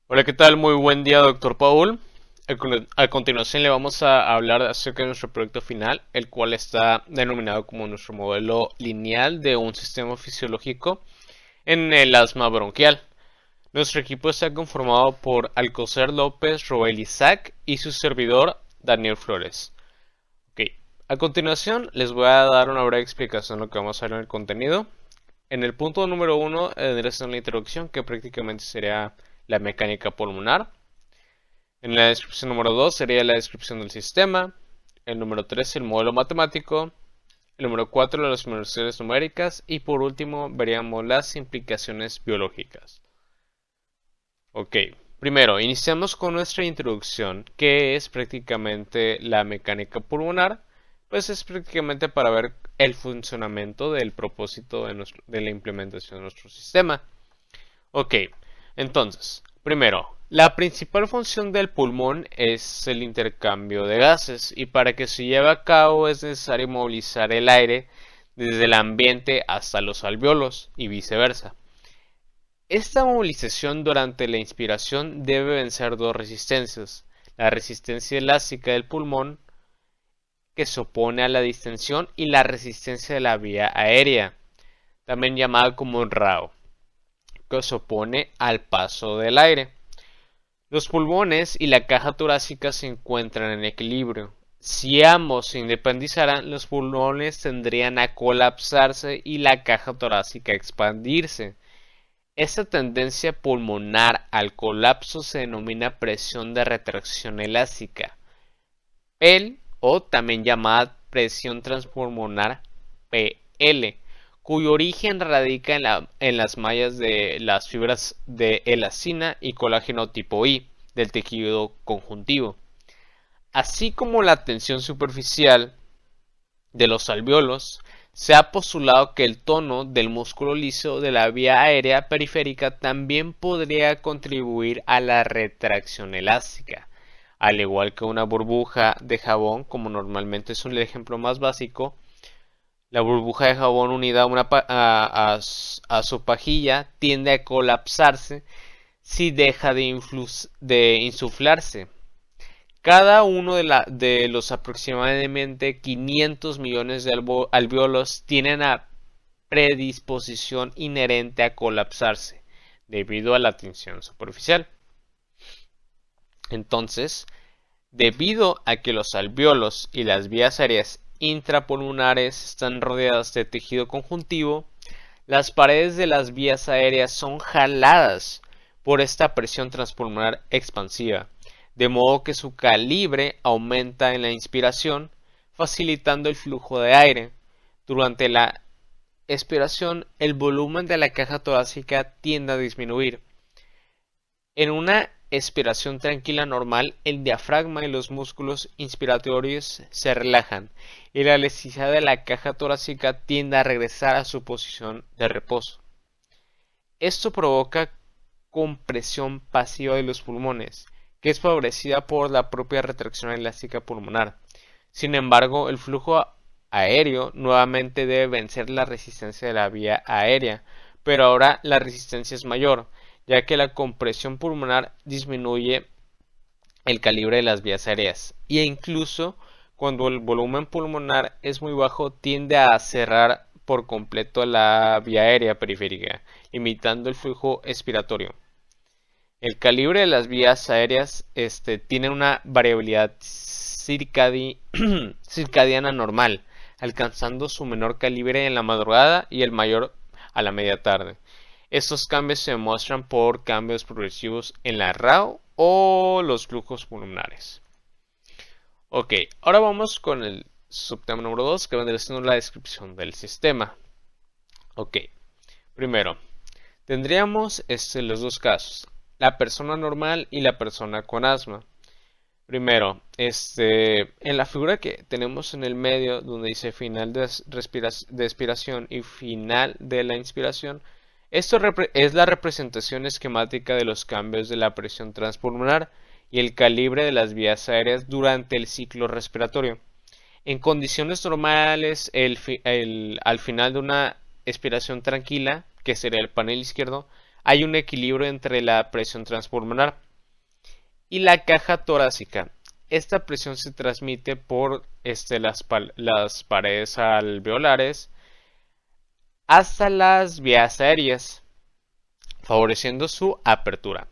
Hola, ¿qué tal? Muy buen día, doctor Paul. A continuación le vamos a hablar acerca de nuestro proyecto final, el cual está denominado como nuestro modelo lineal de un sistema fisiológico en el asma bronquial. Nuestro equipo está conformado por Alcocer López, Roel Isaac y su servidor Daniel Flores. Ok, a continuación les voy a dar una breve explicación de lo que vamos a ver en el contenido. En el punto número uno vendrá siendo la introducción, que prácticamente sería la mecánica pulmonar. En la descripción número 2 sería la descripción del sistema. El número 3 el modelo matemático. El número 4 las funciones numéricas. Y por último veríamos las implicaciones biológicas. Ok, primero iniciamos con nuestra introducción, que es prácticamente la mecánica pulmonar. Pues es prácticamente para ver el funcionamiento del propósito de la implementación de nuestro sistema. Ok, entonces, primero, la principal función del pulmón es el intercambio de gases y para que se lleve a cabo es necesario movilizar el aire desde el ambiente hasta los alvéolos y viceversa. Esta movilización durante la inspiración debe vencer dos resistencias: la resistencia elástica del pulmón, que se opone a la distensión, y la resistencia de la vía aérea, también llamada como RAO, que se opone al paso del aire. Los pulmones y la caja torácica se encuentran en equilibrio. Si ambos se independizaran, los pulmones tendrían a colapsarse y la caja torácica a expandirse. Esta tendencia pulmonar al colapso se denomina presión de retracción elástica, PEL, o también llamada presión transpulmonar, PL, cuyo origen radica en las mallas de las fibras de elastina y colágeno tipo I del tejido conjuntivo, así como la tensión superficial de los alvéolos. Se ha postulado que el tono del músculo liso de la vía aérea periférica también podría contribuir a la retracción elástica. Al igual que una burbuja de jabón, como normalmente es el ejemplo más básico, la burbuja de jabón unida a su pajilla tiende a colapsarse si deja de insuflarse. Cada uno de los aproximadamente 500 millones de alvéolos tienen una predisposición inherente a colapsarse debido a la tensión superficial. Entonces, debido a que los alvéolos y las vías aéreas intrapulmonares están rodeadas de tejido conjuntivo, las paredes de las vías aéreas son jaladas por esta presión transpulmonar expansiva, de modo que su calibre aumenta en la inspiración, facilitando el flujo de aire. Durante la expiración, el volumen de la caja torácica tiende a disminuir. En una expiración tranquila normal, el diafragma y los músculos inspiratorios se relajan y la elasticidad de la caja torácica tiende a regresar a su posición de reposo. Esto provoca compresión pasiva de los pulmones, que es favorecida por la propia retracción elástica pulmonar. Sin embargo, el flujo aéreo nuevamente debe vencer la resistencia de la vía aérea, pero ahora la resistencia es mayor, ya que la compresión pulmonar disminuye el calibre de las vías aéreas, e incluso cuando el volumen pulmonar es muy bajo tiende a cerrar por completo la vía aérea periférica, limitando el flujo expiratorio. El calibre de las vías aéreas tiene una variabilidad circadiana normal, alcanzando su menor calibre en la madrugada y el mayor a la media tarde. Estos cambios se muestran por cambios progresivos en la RAO o los flujos pulmonares. Ok, ahora vamos con el subtema número 2, que vendrá siendo la descripción del sistema. Ok, primero, tendríamos los dos casos, la persona normal y la persona con asma. Primero, en la figura que tenemos en el medio, donde dice final de expiración y final de la inspiración, esto es la representación esquemática de los cambios de la presión transpulmonar y el calibre de las vías aéreas durante el ciclo respiratorio. En condiciones normales, al final de una expiración tranquila, que sería el panel izquierdo, hay un equilibrio entre la presión transpulmonar y la caja torácica. Esta presión se transmite por las paredes alveolares hasta las vías aéreas, favoreciendo su apertura.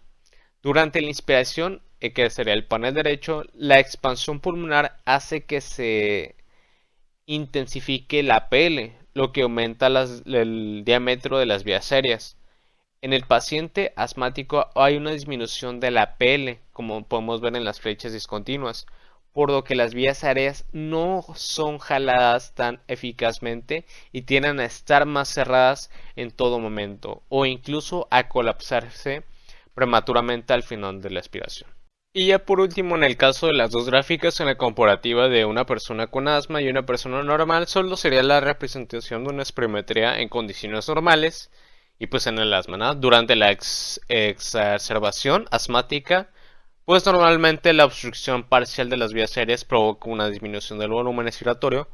Durante la inspiración, que sería el panel derecho, la expansión pulmonar hace que se intensifique la PL, lo que aumenta el diámetro de las vías aéreas. En el paciente asmático hay una disminución de la PL, como podemos ver en las flechas discontinuas, por lo que las vías aéreas no son jaladas tan eficazmente y tienden a estar más cerradas en todo momento, o incluso a colapsarse prematuramente al final de la expiración. Y ya por último, en el caso de las dos gráficas, en la comparativa de una persona con asma y una persona normal, solo sería la representación de una espirometría en condiciones normales y pues en el asma, ¿no? Durante la exacerbación asmática, pues normalmente la obstrucción parcial de las vías aéreas provoca una disminución del volumen expiratorio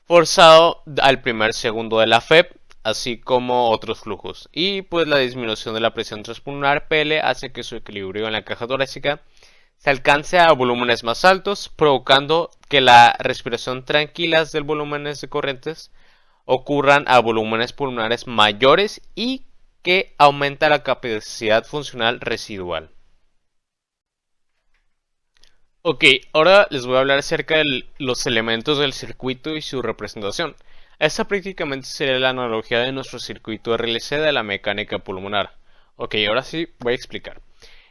forzado al primer segundo de la FEP, así como otros flujos. Y pues la disminución de la presión transpulmonar PL hace que su equilibrio en la caja torácica se alcance a volúmenes más altos, provocando que la respiración tranquilas del volúmenes de corrientes ocurran a volúmenes pulmonares mayores y que aumenta la capacidad funcional residual. Ok, ahora les voy a hablar acerca de los elementos del circuito y su representación. Esta prácticamente sería la analogía de nuestro circuito RLC de la mecánica pulmonar. Ok, ahora sí voy a explicar.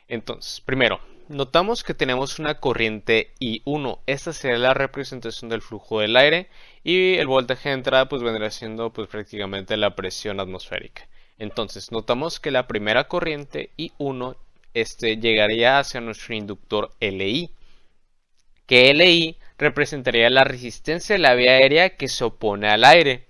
Entonces, primero, notamos que tenemos una corriente I1. Esta sería la representación del flujo del aire y el voltaje de entrada pues vendrá siendo pues prácticamente la presión atmosférica. Entonces, notamos que la primera corriente I1 llegaría hacia nuestro inductor LI, que LI representaría la resistencia de la vía aérea que se opone al aire.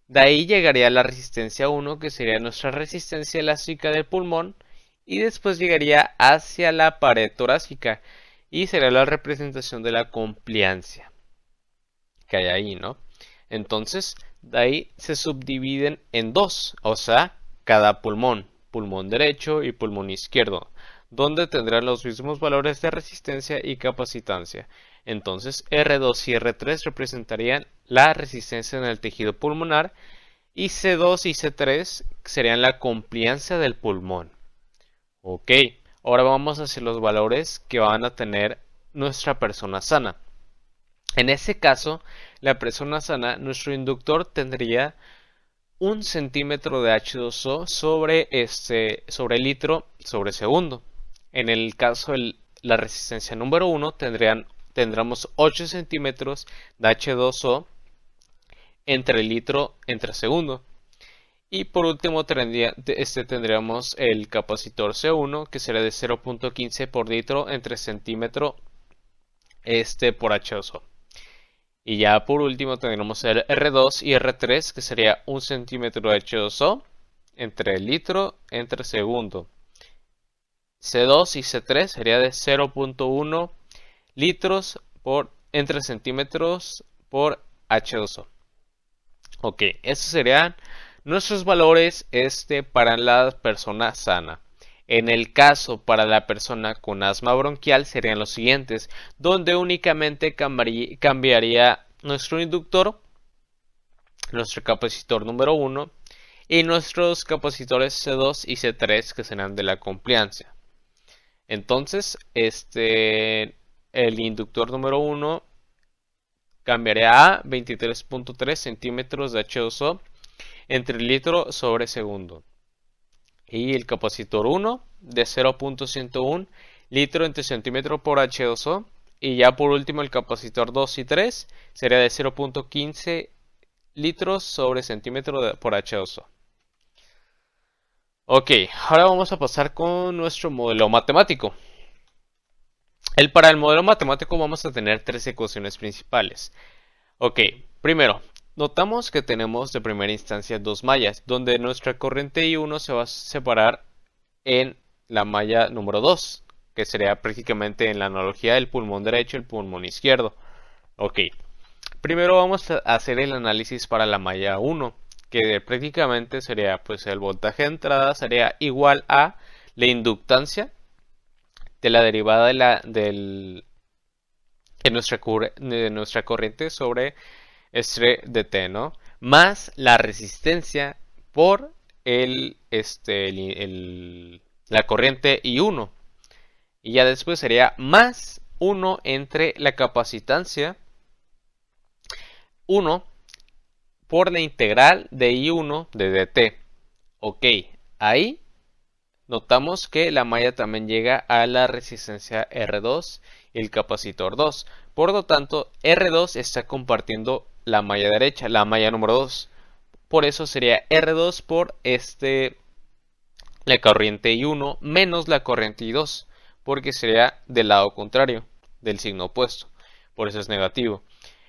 De ahí llegaría la resistencia 1, que sería nuestra resistencia elástica del pulmón, y después llegaría hacia la pared torácica y sería la representación de la compliancia que hay ahí, ¿no? Entonces, de ahí se subdividen en dos, o sea, cada pulmón, pulmón derecho y pulmón izquierdo, donde tendrán los mismos valores de resistencia y capacitancia. Entonces, R2 y R3 representarían la resistencia en el tejido pulmonar y C2 y C3 serían la compliancia del pulmón. Ok, ahora vamos hacia los valores que van a tener nuestra persona sana. En ese caso, la persona sana, nuestro inductor tendría 1 centímetro de H2O sobre litro sobre segundo. En el caso de la resistencia número 1 tendremos 8 centímetros de H2O entre litro entre segundo. Y por último tendríamos el capacitor C1, que será de 0.15 por litro entre centímetro por H2O. Y ya por último tendremos el R2 y R3, que sería 1 centímetro de H2O entre litro entre segundo. C2 y C3 sería de 0.1 litros entre centímetros por H2O. Ok, estos serían nuestros valores para la persona sana. En el caso para la persona con asma bronquial serían los siguientes, donde únicamente cambiaría nuestro inductor, nuestro capacitor número 1 y nuestros capacitores C2 y C3, que serán de la compliancia. Entonces, el inductor número 1 cambiaría a 23.3 centímetros de H2O entre litro sobre segundo. Y el capacitor 1 de 0.101 litro entre centímetro por H2O. Y ya por último el capacitor 2 y 3 sería de 0.15 litros sobre centímetro por H2O. Ok, ahora vamos a pasar con nuestro modelo matemático. Para el modelo matemático vamos a tener tres ecuaciones principales. Ok, primero, notamos que tenemos de primera instancia dos mallas, donde nuestra corriente I1 se va a separar en la malla número 2, que sería prácticamente en la analogía del pulmón derecho y el pulmón izquierdo. Ok, primero vamos a hacer el análisis para la malla 1, que prácticamente sería, pues el voltaje de entrada sería igual a la inductancia de la derivada de nuestra corriente sobre este de t, ¿no? Más la resistencia por la corriente I1. Y ya después sería más 1 entre la capacitancia 1 por la integral de I1 de dt. Ok, ahí notamos que la malla también llega a la resistencia R2 y el capacitor 2. Por lo tanto, R2 está compartiendo la malla derecha, la malla número 2. Por eso sería R2 por la corriente I1 menos la corriente I2, porque sería del lado contrario, del signo opuesto. Por eso es negativo.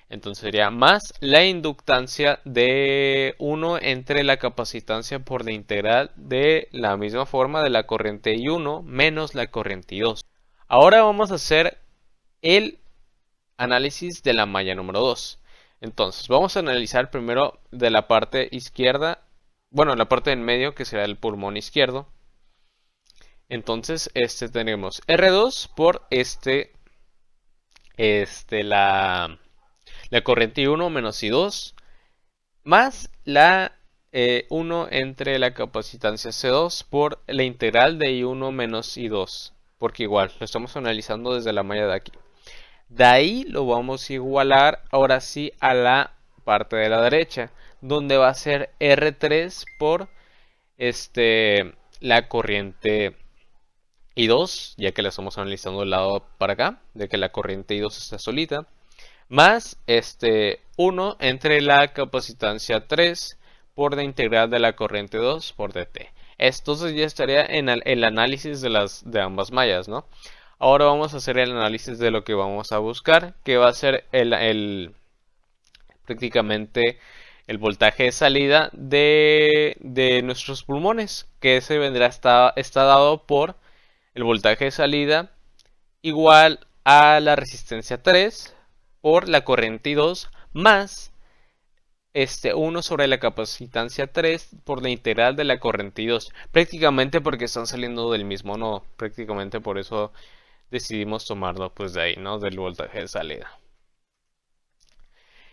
Entonces sería más la inductancia de 1 entre la capacitancia por la integral de la misma forma de la corriente I1 menos la corriente I2. Ahora vamos a hacer el análisis de la malla número 2. Entonces vamos a analizar primero de la parte izquierda, bueno, la parte del medio que será el pulmón izquierdo. Entonces tenemos R2 por la corriente I1 menos I2 más la 1 entre la capacitancia C2 por la integral de I1 menos I2, porque igual lo estamos analizando desde la malla de aquí. De ahí lo vamos a igualar ahora sí a la parte de la derecha, donde va a ser R3 por la corriente I2, ya que la estamos analizando del lado para acá, de que la corriente I2 está solita, más 1 entre la capacitancia 3 por la integral de la corriente 2 por dt. Entonces ya estaría en el análisis de ambas mallas, ¿no? Ahora vamos a hacer el análisis de lo que vamos a buscar, que va a ser prácticamente el voltaje de salida de nuestros pulmones, que ese está dado por el voltaje de salida igual a la resistencia 3 por la corriente I2 más 1 sobre la capacitancia 3 por la integral de la corriente I2. Prácticamente porque están saliendo del mismo nodo. Prácticamente por eso decidimos tomarlo pues de ahí, ¿no? Del voltaje de salida.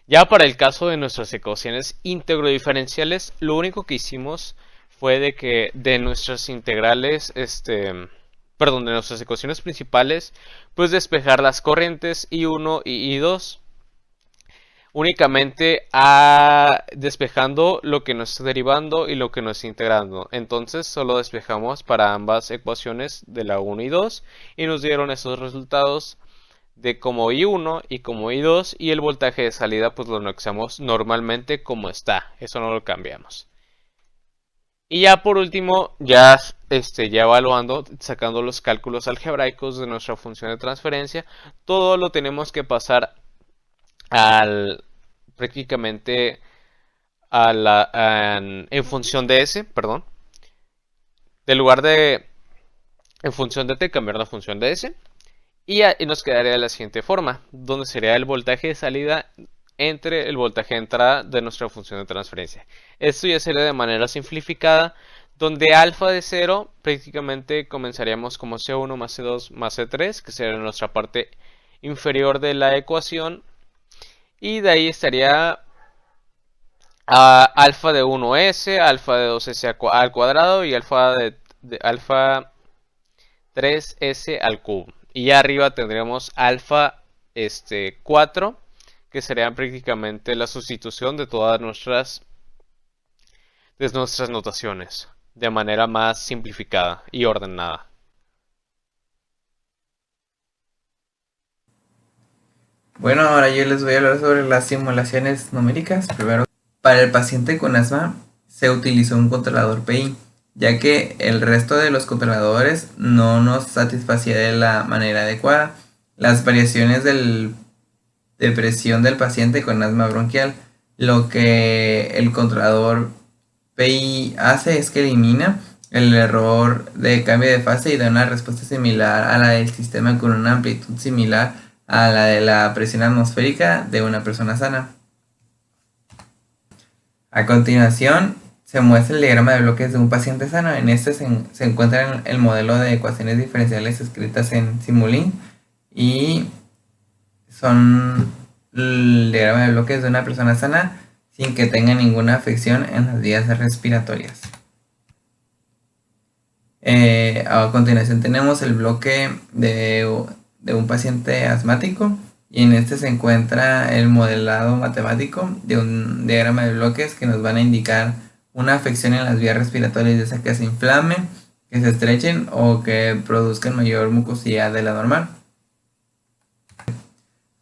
Ya para el caso de nuestras ecuaciones íntegro-diferenciales, lo único que hicimos fue de que de nuestras integrales, de nuestras ecuaciones principales, pues despejar las corrientes I1 y I2. Únicamente despejando lo que nos está derivando y lo que nos está integrando. Entonces solo despejamos para ambas ecuaciones de la 1 y 2 y nos dieron esos resultados de como I1 y como I2, y el voltaje de salida pues lo anexamos normalmente como está, eso no lo cambiamos. Y ya por último, ya evaluando, sacando los cálculos algebraicos de nuestra función de transferencia, todo lo tenemos que pasar prácticamente en función de S, perdón. En función de T, cambiar la función de S. Y nos quedaría de la siguiente forma, donde sería el voltaje de salida entre el voltaje de entrada de nuestra función de transferencia. Esto ya sería de manera simplificada, donde alfa de 0 prácticamente comenzaríamos como C1 más C2 más C3, que sería nuestra parte inferior de la ecuación. Y de ahí estaría alfa de 1S, alfa de 2S al cuadrado y alfa de alfa 3S al cubo. Y ya arriba tendríamos alfa 4, que sería prácticamente la sustitución de todas nuestras notaciones de manera más simplificada y ordenada. Bueno, ahora yo les voy a hablar sobre las simulaciones numéricas. Primero, para el paciente con asma se utilizó un controlador PI, ya que el resto de los controladores no nos satisfacía de la manera adecuada las variaciones de presión del paciente con asma bronquial. Lo que el controlador PI hace es que elimina el error de cambio de fase y da una respuesta similar a la del sistema con una amplitud similar a la de la presión atmosférica de una persona sana. A continuación, se muestra el diagrama de bloques de un paciente sano. En este se encuentra el modelo de ecuaciones diferenciales escritas en Simulink y son el diagrama de bloques de una persona sana sin que tenga ninguna afección en las vías respiratorias. A continuación tenemos el bloque de un paciente asmático y en este se encuentra el modelado matemático de un diagrama de bloques que nos van a indicar una afección en las vías respiratorias, ya sea que se inflamen, que se estrechen o que produzcan mayor mucosidad de la normal.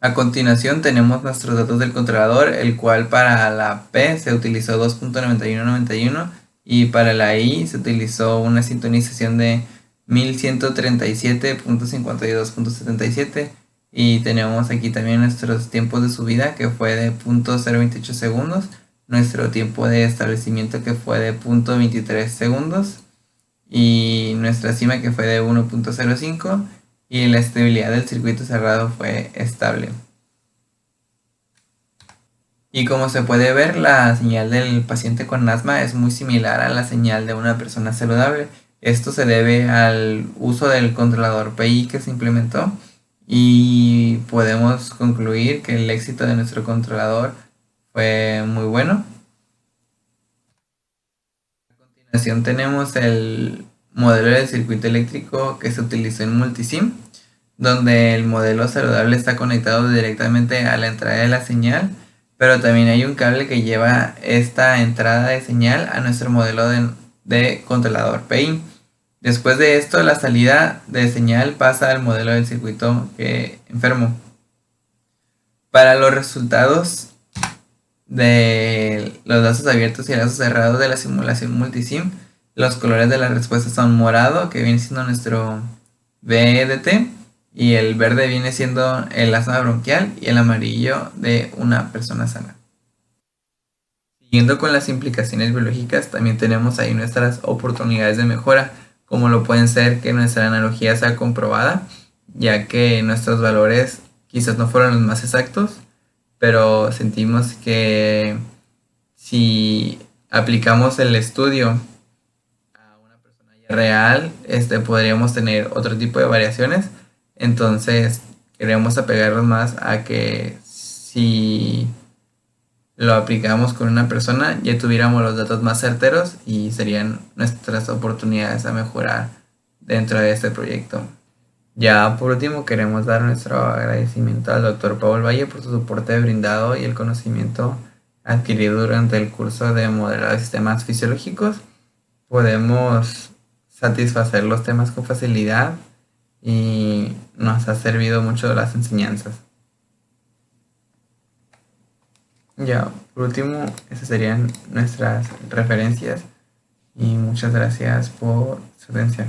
A continuación tenemos nuestros datos del controlador, el cual para la P se utilizó 2.9191 y para la I se utilizó una sintonización de 1137.52.77 y tenemos aquí también nuestros tiempos de subida que fue de 0.028 segundos, nuestro tiempo de establecimiento que fue de 0.23 segundos y nuestra cima que fue de 1.05 y la estabilidad del circuito cerrado fue estable. Y como se puede ver, la señal del paciente con asma es muy similar a la señal de una persona saludable. Esto se debe al uso del controlador PI que se implementó y podemos concluir que el éxito de nuestro controlador fue muy bueno. A continuación tenemos el modelo del circuito eléctrico que se utilizó en Multisim, donde el modelo saludable está conectado directamente a la entrada de la señal, pero también hay un cable que lleva esta entrada de señal a nuestro modelo de controlador PI. Después de esto, la salida de señal pasa al modelo del circuito enfermo. Para los resultados de los lazos abiertos y lazos cerrados de la simulación multisim, los colores de la respuesta son morado, que viene siendo nuestro VDT, y el verde viene siendo el asma bronquial y el amarillo de una persona sana. Siguiendo con las implicaciones biológicas, también tenemos ahí nuestras oportunidades de mejora, como lo pueden ser que nuestra analogía sea comprobada, ya que nuestros valores quizás no fueron los más exactos, pero sentimos que si aplicamos el estudio a una persona ya real, podríamos tener otro tipo de variaciones. Entonces queremos apegarnos más a que si lo aplicamos con una persona ya tuviéramos los datos más certeros y serían nuestras oportunidades a mejorar dentro de este proyecto. Ya por último queremos dar nuestro agradecimiento al Dr. Paul Valle por su soporte brindado y el conocimiento adquirido durante el curso de modelado de sistemas fisiológicos. Podemos satisfacer los temas con facilidad y nos ha servido mucho las enseñanzas. Ya, por último, esas serían nuestras referencias y muchas gracias por su atención.